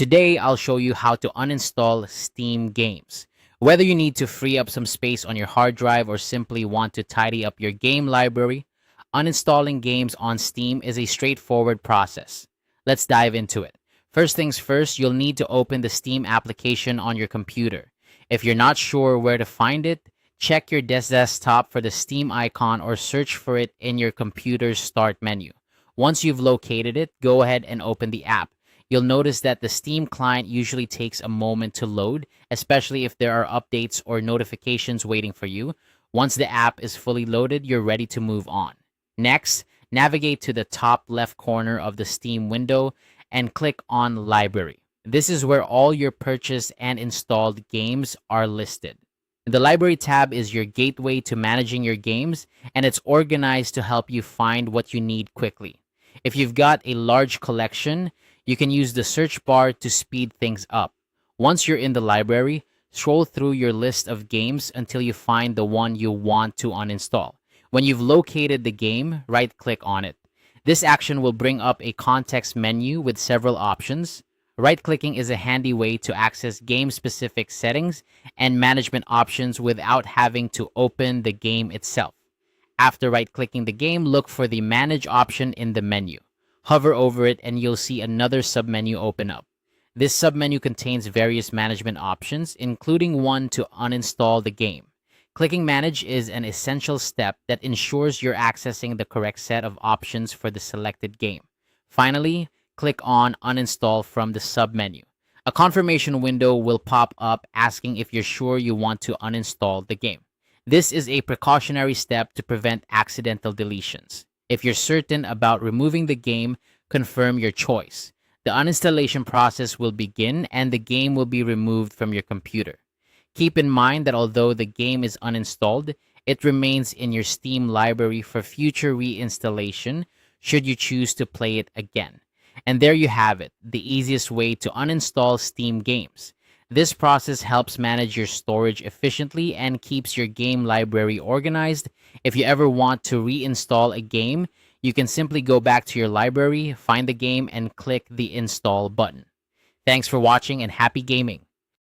today I'll show you how to uninstall Steam games. Whether you need to free up some space on your hard drive or simply want to tidy up your game library, uninstalling games on Steam is a straightforward process. Let's dive into it. First things first, you'll need to open the Steam application on your computer. If you're not sure where to find it, check your desktop for the Steam icon or search for it in your computer's start menu. Once you've located it, go ahead and open the app. You'll notice that the Steam client usually takes a moment to load, especially if there are updates or notifications waiting for you. Once the app is fully loaded, you're ready to move on. Next, navigate to the top left corner of the Steam window and click on Library. This is where all your purchased and installed games are listed. The Library tab is your gateway to managing your games, and it's organized to help you find what you need quickly. If you've got a large collection, you can use the search bar to speed things up. Once you're in the library, scroll through your list of games until you find the one you want to uninstall. When you've located the game, right-click on it. This action will bring up a context menu with several options. Right-clicking is a handy way to access game-specific settings and management options without having to open the game itself. After right-clicking the game, look for the Manage option in the menu. Hover over it and you'll see another submenu open up. This submenu contains various management options, including one to uninstall the game. Clicking Manage is an essential step that ensures you're accessing the correct set of options for the selected game. Finally, click on Uninstall from the submenu. A confirmation window will pop up asking if you're sure you want to uninstall the game. This is a precautionary step to prevent accidental deletions. If you're certain about removing the game, confirm your choice. The uninstallation process will begin and the game will be removed from your computer. Keep in mind that although the game is uninstalled, it remains in your Steam library for future reinstallation should you choose to play it again. And there you have it, the easiest way to uninstall Steam games. This process helps manage your storage efficiently and keeps your game library organized. If you ever want to reinstall a game, you can simply go back to your library, find the game, and click the install button. Thanks for watching and happy gaming!